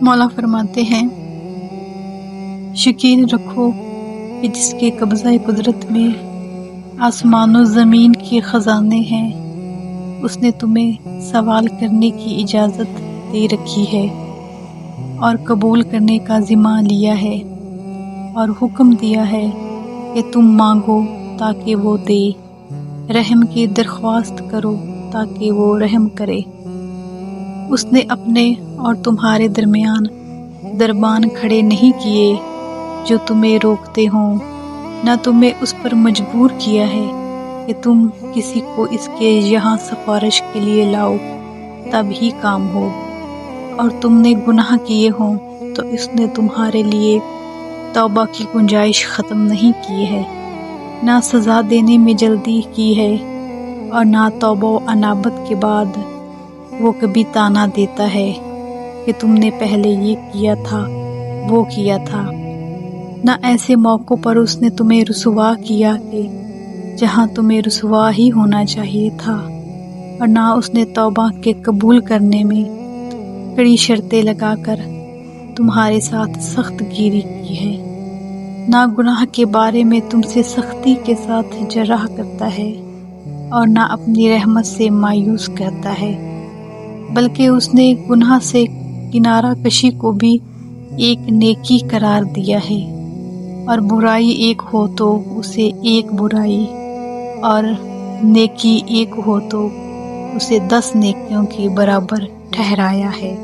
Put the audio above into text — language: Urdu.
مولا فرماتے ہیں یقین رکھو کہ جس کے قبضہ قدرت میں آسمان و زمین کے خزانے ہیں اس نے تمہیں سوال کرنے کی اجازت دے رکھی ہے اور قبول کرنے کا ذمہ لیا ہے اور حکم دیا ہے کہ تم مانگو تاکہ وہ دے، رحم کی درخواست کرو تاکہ وہ رحم کرے۔ اس نے اپنے اور تمہارے درمیان دربان کھڑے نہیں کیے جو تمہیں روکتے ہوں، نہ تمہیں اس پر مجبور کیا ہے کہ تم کسی کو اس کے یہاں سفارش کے لیے لاؤ تب ہی کام ہو، اور تم نے گناہ کیے ہوں تو اس نے تمہارے لیے توبہ کی گنجائش ختم نہیں کی ہے، نہ سزا دینے میں جلدی کی ہے اور نہ توبہ و انابت کے بعد وہ کبھی طعنہ دیتا ہے کہ تم نے پہلے یہ کیا تھا وہ کیا تھا، نہ ایسے موقعوں پر اس نے تمہیں رسوا کیا کہ جہاں تمہیں رسوا ہی ہونا چاہیے تھا، اور نہ اس نے توبہ کے قبول کرنے میں کڑی شرطیں لگا کر تمہارے ساتھ سخت گیری کی ہے، نہ گناہ کے بارے میں تم سے سختی کے ساتھ جرح کرتا ہے اور نہ اپنی رحمت سے مایوس کرتا ہے، بلکہ اس نے گناہ سے کنارہ کشی کو بھی ایک نیکی قرار دیا ہے، اور برائی ایک ہو تو اسے ایک برائی اور نیکی ایک ہو تو اسے 10 نیکیوں کے برابر ٹھہرایا ہے۔